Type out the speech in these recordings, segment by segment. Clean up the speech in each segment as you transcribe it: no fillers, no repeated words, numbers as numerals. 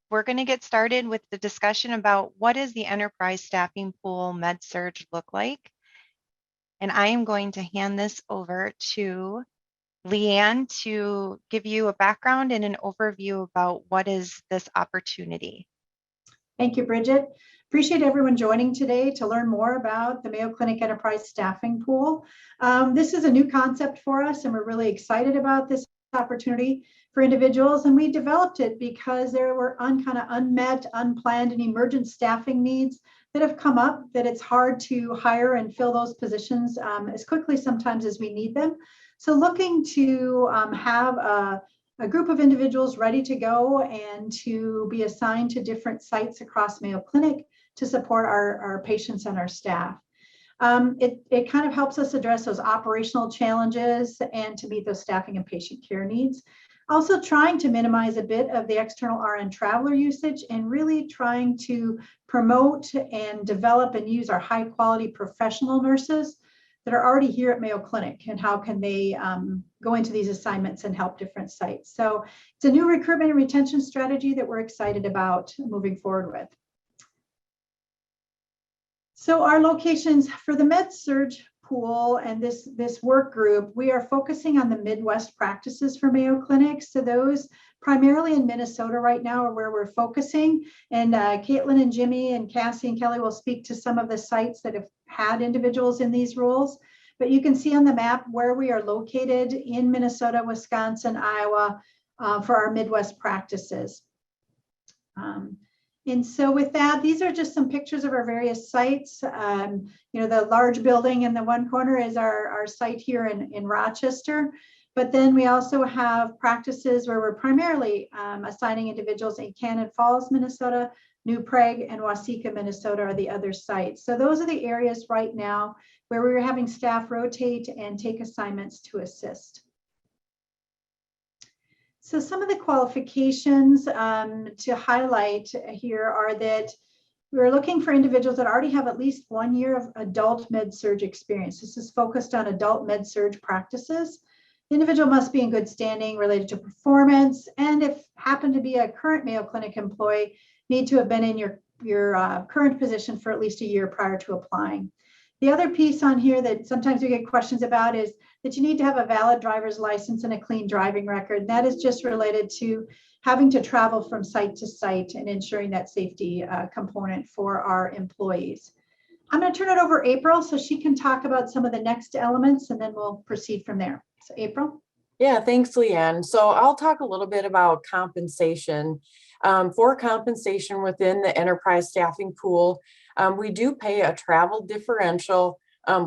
we're going to get started with the discussion about what does the enterprise staffing pool med-surg look like. And I am going to hand this over to Leanne to give you a background and an overview about what is this opportunity. Thank you, Bridget. Appreciate everyone joining today to learn more about the Mayo Clinic Enterprise Staffing Pool. This is a new concept for us, and we're really excited about this opportunity for individuals. And we developed it because there were kind of unmet, unplanned, and emergent staffing needs that have come up, that it's hard to hire and fill those positions as quickly sometimes as we need them. So looking to have a group of individuals ready to go and to be assigned to different sites across Mayo Clinic to support our patients and our staff. It kind of helps us address those operational challenges and to meet those staffing and patient care needs. Also trying to minimize a bit of the external RN traveler usage and really trying to promote and develop and use our high quality professional nurses that are already here at Mayo Clinic, and how can they go into these assignments and help different sites. So it's a new recruitment and retention strategy that we're excited about moving forward with. So our locations for the med-surg pool and this work group, we are focusing on the Midwest practices for Mayo Clinic. So those primarily in Minnesota right now are where we're focusing. And Caitlin and Jimmy and Cassie and Kelly will speak to some of the sites that have had individuals in these roles. But you can see on the map where we are located in Minnesota, Wisconsin, Iowa for our Midwest practices. And so with that, these are just some pictures of our various sites. You know, the large building in the one corner is our site here in Rochester. But then we also have practices where we're primarily assigning individuals in Cannon Falls, Minnesota, New Prague, and Waseca, Minnesota are the other sites. So those are the areas right now where we're having staff rotate and take assignments to assist. So some of the qualifications to highlight here are that we're looking for individuals that already have at least 1 year of adult med-surg experience. This is focused on adult med-surg practices. The individual must be in good standing related to performance, and if happen to be a current Mayo Clinic employee, need to have been in your current position for at least a year prior to applying. The other piece on here that sometimes we get questions about is that you need to have a valid driver's license and a clean driving record. That is just related to having to travel from site to site and ensuring that safety component for our employees. I'm going to turn it over to April so she can talk about some of the next elements, and then we'll proceed from there. So April. Yeah, thanks, Leanne. So I'll talk a little bit about compensation. For compensation within the enterprise staffing pool, we do pay a travel differential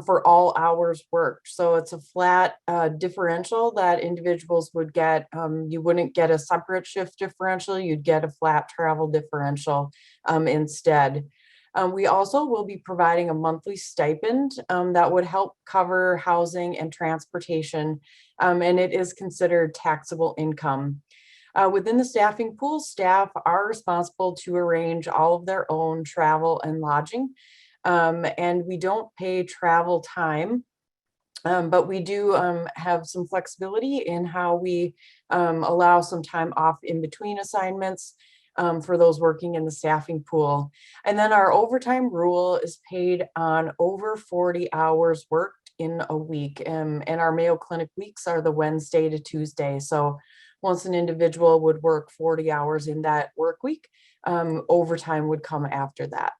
for all hours worked. So it's a flat differential that individuals would get. You wouldn't get a separate shift differential, you'd get a flat travel differential instead. We also will be providing a monthly stipend that would help cover housing and transportation, and it is considered taxable income. Within the staffing pool, staff are responsible to arrange all of their own travel and lodging, and we don't pay travel time, but we do have some flexibility in how we allow some time off in between assignments for those working in the staffing pool. And then our overtime rule is paid on over 40 hours worked in a week, and our Mayo Clinic weeks are the Wednesday to Tuesday. So once an individual would work 40 hours in that work week, overtime would come after that.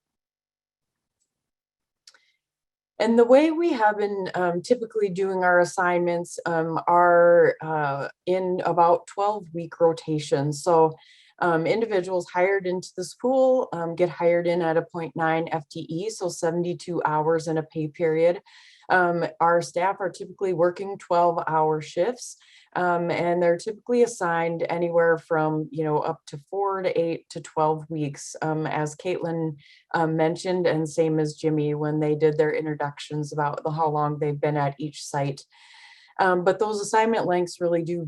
And the way we have been typically doing our assignments are in about 12-week rotations. So individuals hired into this pool get hired in at a 0.9 FTE, so 72 hours in a pay period. Our staff are typically working 12-hour shifts, and they're typically assigned anywhere from, up to 4 to 8 to 12 weeks, as Caitlin mentioned, and same as Jimmy when they did their introductions about how long they've been at each site. But those assignment lengths really do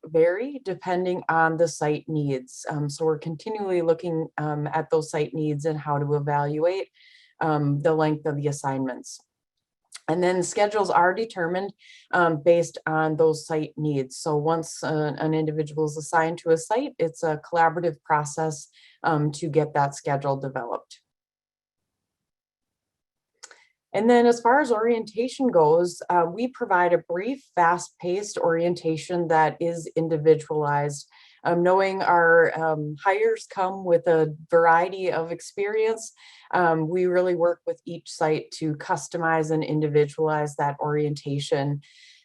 vary depending on the site needs. So we're continually looking at those site needs and how to evaluate the length of the assignments. And then schedules are determined based on those site needs. So once an individual is assigned to a site, it's a collaborative process to get that schedule developed. And then as far as orientation goes, we provide a brief, fast-paced orientation that is individualized. Knowing our hires come with a variety of experience, we really work with each site to customize and individualize that orientation.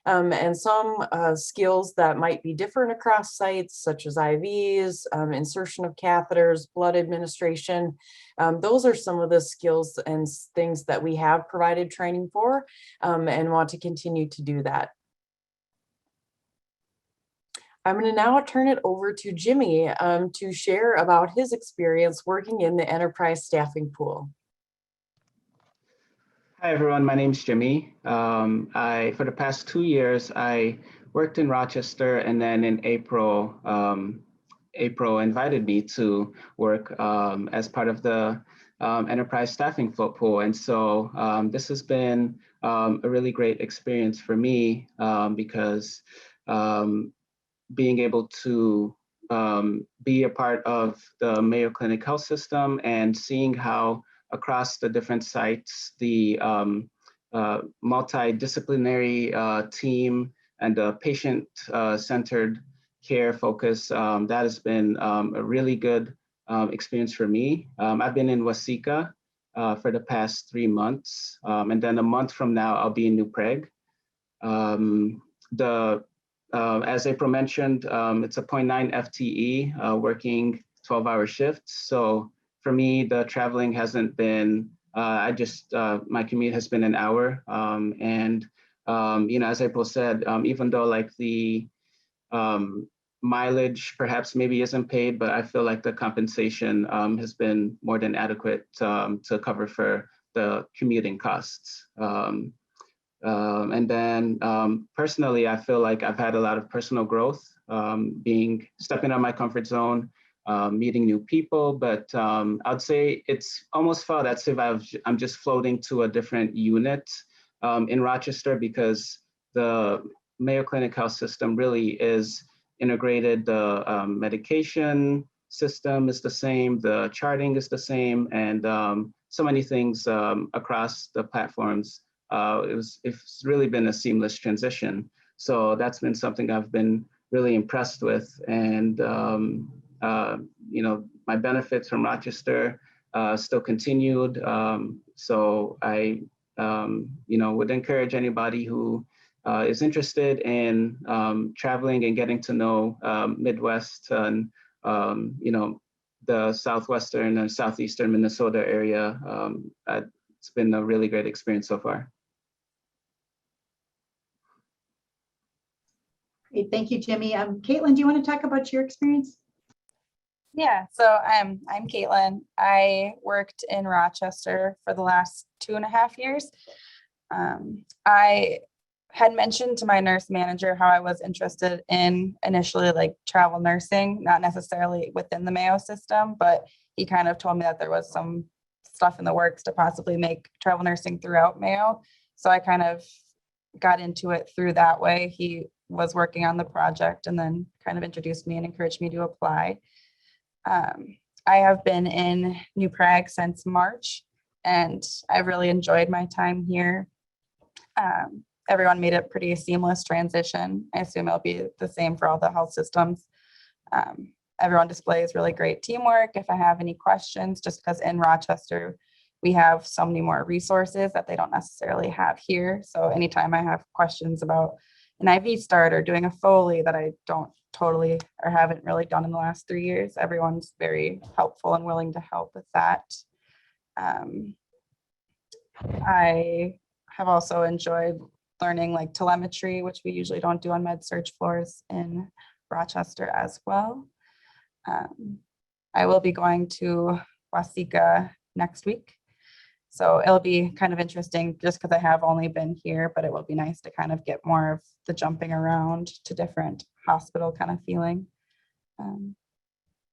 And some skills that might be different across sites, such as IVs, insertion of catheters, blood administration. Those are some of the skills and things that we have provided training for and want to continue to do that. I'm going to now turn it over to Jimmy to share about his experience working in the enterprise staffing pool. Hi, everyone. My name's Jimmy. For the past 2 years, I worked in Rochester, and then in April, April invited me to work as part of the enterprise staffing pool. And so this has been a really great experience for me because being able to be a part of the Mayo Clinic Health System and seeing how across the different sites, the multidisciplinary team and the patient-centered care focus, that has been a really good experience for me. I've been in Waseca for the past 3 months, and then a month from now, I'll be in New Prague. As April mentioned, it's a 0.9 FTE working 12-hour shifts. So for me, the traveling hasn't been, my commute has been an hour. As April said, even though like the mileage perhaps maybe isn't paid, but I feel like the compensation has been more than adequate to cover for the commuting costs. And then personally, I feel like I've had a lot of personal growth, stepping out of my comfort zone, meeting new people, but I'd say it's almost felt as if I'm just floating to a different unit in Rochester, because the Mayo Clinic Health System really is integrated. The medication system is the same, the charting is the same, and so many things across the platforms. It's really been a seamless transition. So that's been something I've been really impressed with. And, my benefits from Rochester still continued. So I, would encourage anybody who is interested in traveling and getting to know Midwest and, the Southwestern and Southeastern Minnesota area. It's been a really great experience so far. Great. Thank you, Jimmy. Caitlin, do you want to talk about your experience? Yeah, so I'm Caitlin. I worked in Rochester for the last 2.5 years. I had mentioned to my nurse manager how I was interested in initially like travel nursing, not necessarily within the Mayo system, but he kind of told me that there was some stuff in the works to possibly make travel nursing throughout Mayo. So I kind of got into it through that way. He was working on the project and then kind of introduced me and encouraged me to apply. I have been in New Prague since March, and I've really enjoyed my time here. Everyone made a pretty seamless transition. I assume it'll be the same for all the health systems. Everyone displays really great teamwork. If I have any questions, just because in Rochester, we have so many more resources that they don't necessarily have here. So anytime I have questions about an IV start or doing a Foley that I don't totally or haven't really done in the last 3 years, everyone's very helpful and willing to help with that. I have also enjoyed learning like telemetry, which we usually don't do on med surg floors in Rochester as well. I will be going to Waseca next week. So it'll be kind of interesting just because I have only been here, but it will be nice to kind of get more of the jumping around to different hospital kind of feeling.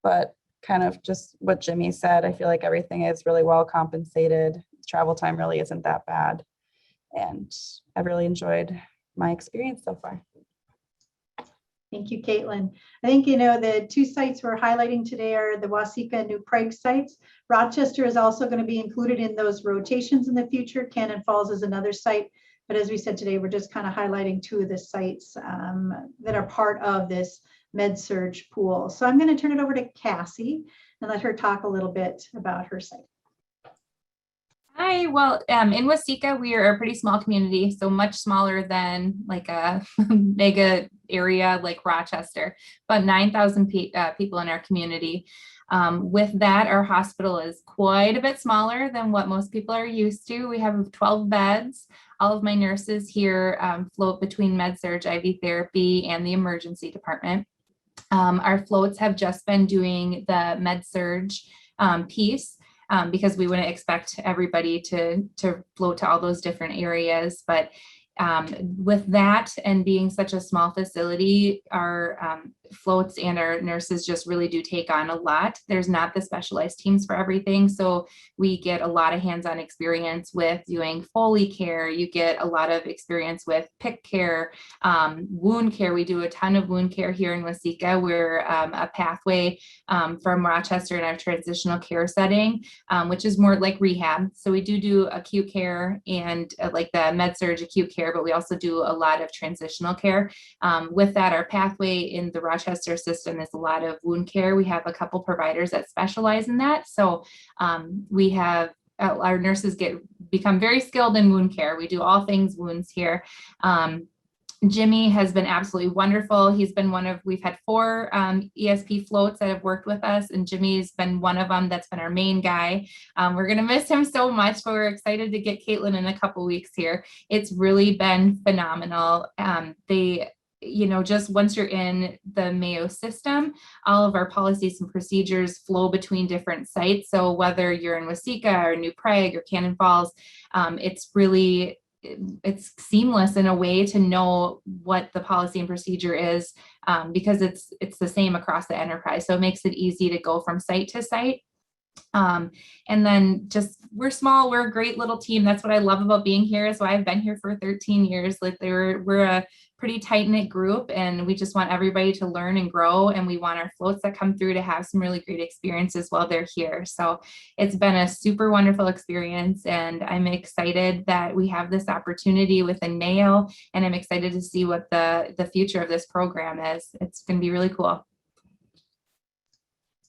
But kind of just what Jimmy said, I feel like everything is really well compensated. Travel time really isn't that bad. and I've really enjoyed my experience so far. Thank you, Caitlin. I think, the two sites we're highlighting today are the Waseca and New Prague sites. Rochester is also going to be included in those rotations in the future. Cannon Falls is another site. But as we said today, we're just kind of highlighting two of the sites that are part of this Med-Surg pool. So I'm going to turn it over to Cassie and let her talk a little bit about her site. Hi, well, in Waseca, we are a pretty small community, so much smaller than like a mega area like Rochester, but 9,000 people in our community. With that, our hospital is quite a bit smaller than what most people are used to. We have 12 beds. All of my nurses here float between med-surg, IV therapy, and the emergency department. Our floats have just been doing the med-surg piece. Because we wouldn't expect everybody to float to all those different areas. But with that and being such a small facility, our floats and our nurses just really do take on a lot. There's not the specialized teams for everything. So we get a lot of hands-on experience with doing Foley care. You get a lot of experience with PIC care, wound care. We do a ton of wound care here in Waseca. We're a pathway from Rochester in our transitional care setting, which is more like rehab. So we do acute care and like the med-surg acute care, but we also do a lot of transitional care. With that, our pathway in the Rochester system is a lot of wound care. We have a couple providers that specialize in that. So we have our nurses become very skilled in wound care. We do all things wounds here. Jimmy has been absolutely wonderful. He's been we've had 4 ESP floats that have worked with us, and Jimmy's been one of them. That's been our main guy. We're going to miss him so much, but we're excited to get Caitlin in a couple weeks here. It's really been phenomenal. Just once you're in the Mayo system, all of our policies and procedures flow between different sites. So whether you're in Waseca or New Prague or Cannon Falls, it's seamless in a way to know what the policy and procedure is, because it's the same across the enterprise. So it makes it easy to go from site to site. And then we're small, we're a great little team. That's what I love about being here, is why I've been here for 13 years. Like we're a pretty tight-knit group, and we just want everybody to learn and grow. And we want our floats that come through to have some really great experiences while they're here. So it's been a super wonderful experience, and I'm excited that we have this opportunity within Mayo, and I'm excited to see what the future of this program is. It's going to be really cool.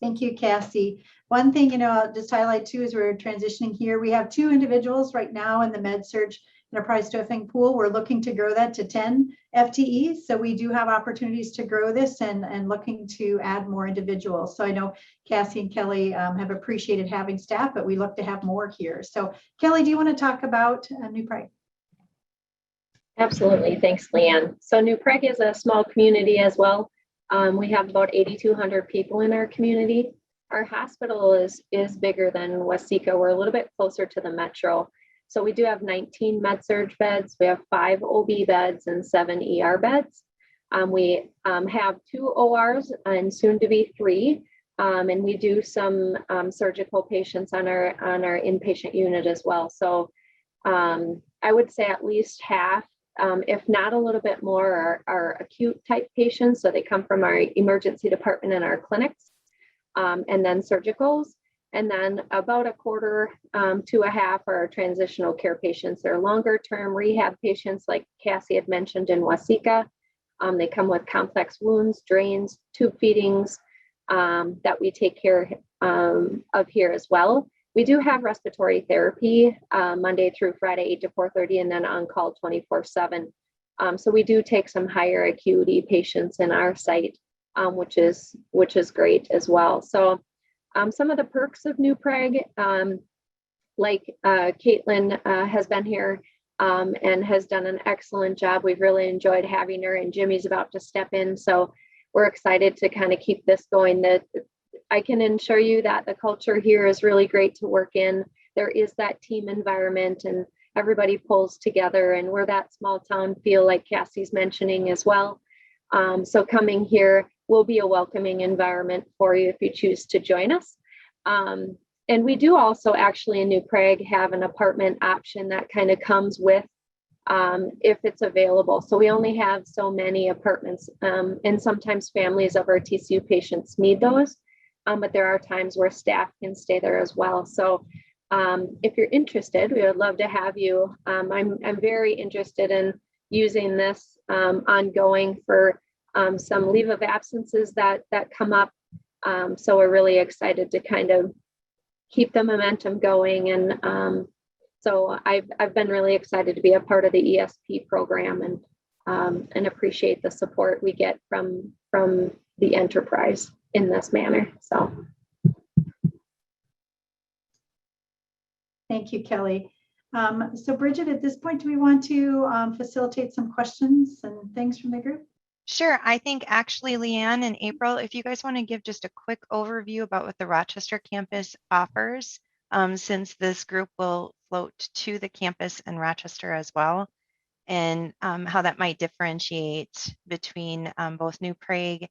Thank you, Cassie. One thing, I'll just highlight too, as we're transitioning here, we have 2 individuals right now in the Med-Surg enterprise staffing pool. We're looking to grow that to 10 FTEs. So we do have opportunities to grow this and looking to add more individuals. So I know Cassie and Kelly have appreciated having staff, but we look to have more here. So Kelly, do you want to talk about New Prague? Absolutely. Thanks, Leanne. So New Prague is a small community as well. We have about 8,200 people in our community. Our hospital is bigger than Waseca. We're a little bit closer to the metro. So we do have 19 med-surg beds. We have 5 OB beds and 7 ER beds. We have 2 ORs and soon to be 3. And we do some surgical patients on our inpatient unit as well. So I would say at least half, if not a little bit more, are acute type patients. So they come from our emergency department and our clinics, and then surgicals. And then about a quarter to a half are transitional care patients. They're longer term rehab patients, like Cassie had mentioned in Waseca. They come with complex wounds, drains, tube feedings that we take care of here as well. We do have respiratory therapy Monday through Friday, 8 to 4:30, and then on call 24/7. So we do take some higher acuity patients in our site, which is great as well. So some of the perks of New Prague, like Caitlin has been here and has done an excellent job. We've really enjoyed having her, and Jimmy's about to step in. So we're excited to kind of keep this going. That I can assure you that the culture here is really great to work in. There is that team environment and everybody pulls together, and we're that small town feel like Cassie's mentioning as well. So coming here will be a welcoming environment for you if you choose to join us. And we do also actually in New Prague have an apartment option that kind of comes with if it's available. So we only have so many apartments, and sometimes families of our TCU patients need those, but there are times where staff can stay there as well. So if you're interested, we would love to have you. I'm very interested in using this ongoing for some leave of absences that come up. So we're really excited to kind of keep the momentum going. And so I've been really excited to be a part of the ESP program and appreciate the support we get from the enterprise in this manner. So Thank you, Kelly. So Bridget, at this point, do we want to facilitate some questions and things from the group? Sure. I think actually Leanne and April, if you guys want to give just a quick overview about what the Rochester campus offers, since this group will float to the campus in Rochester as well, and how that might differentiate between both New Prague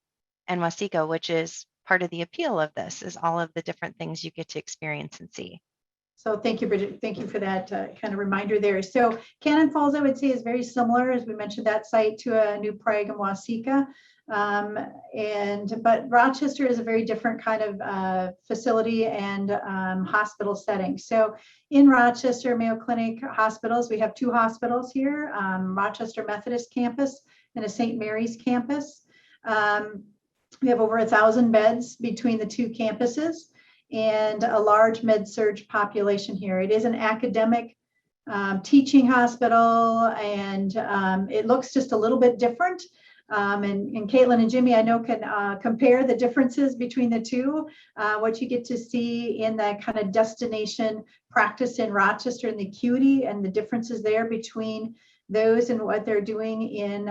and Waseca, which is part of the appeal of this, is all of the different things you get to experience and see. So thank you, Bridget. Thank you for that kind of reminder there. So Cannon Falls, I would say, is very similar, as we mentioned, that site to New Prague and Waseca. But Rochester is a very different kind of facility and hospital setting. So in Rochester, Mayo Clinic Hospitals, we have two hospitals here, Rochester Methodist Campus and a St. Mary's campus. We have over 1,000 beds between the two campuses and a large med-surg population here. It is an academic teaching hospital, and it looks just a little bit different. And Caitlin and Jimmy, I know, can compare the differences between the two, what you get to see in that kind of destination practice in Rochester and the acuity and the differences there between those and what they're doing in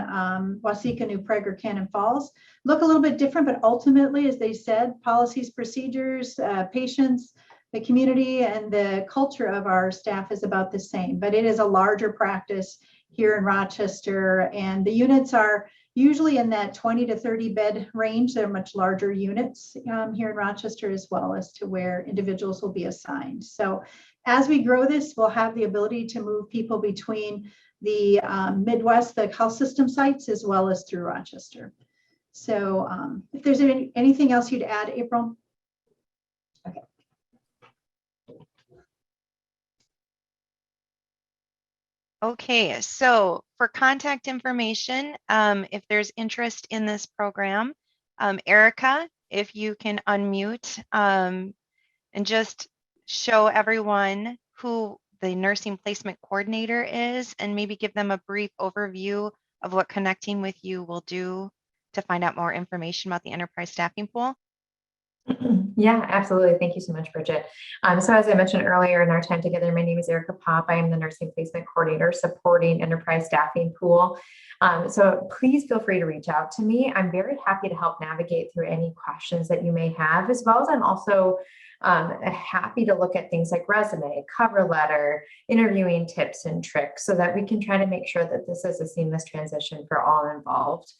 Waseca, New Prague, or Cannon Falls. Look a little bit different, but ultimately, as they said, policies, procedures, patients, the community, and the culture of our staff is about the same, but it is a larger practice here in Rochester, and the units are usually in that 20 to 30 bed range. They're much larger units here in Rochester, as well as to where individuals will be assigned. So as we grow this, we'll have the ability to move people between the Midwest, the health system sites, as well as through Rochester. So if there's anything else you'd add, April? Okay. Okay, so for contact information, if there's interest in this program, Erica, if you can unmute and just show everyone who the nursing placement coordinator is, and maybe give them a brief overview of what connecting with you will do to find out more information about the enterprise staffing pool. Yeah, absolutely. Thank you so much, Bridget. So as I mentioned earlier in our time together, my name is Erica Pop. I am the nursing placement coordinator supporting enterprise staffing pool. So please feel free to reach out to me. I'm very happy to help navigate through any questions that you may have, as well as I'm also happy to look at things like resume, cover letter, interviewing tips and tricks, so that we can try to make sure that this is a seamless transition for all involved.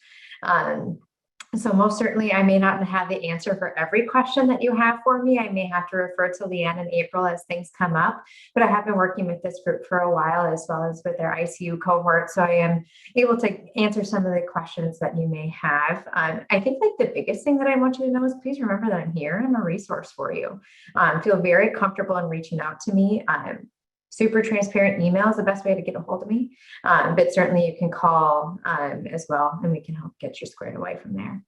So most certainly, I may not have the answer for every question that you have for me. I may have to refer to Leanne and April as things come up, but I have been working with this group for a while, as well as with their ICU cohort. So I am able to answer some of the questions that you may have. I think like the biggest thing that I want you to know is please remember that I'm here and I'm a resource for you. Feel very comfortable in reaching out to me. Super transparent email is the best way to get a hold of me, but certainly you can call as well, and we can help get you squared away from there.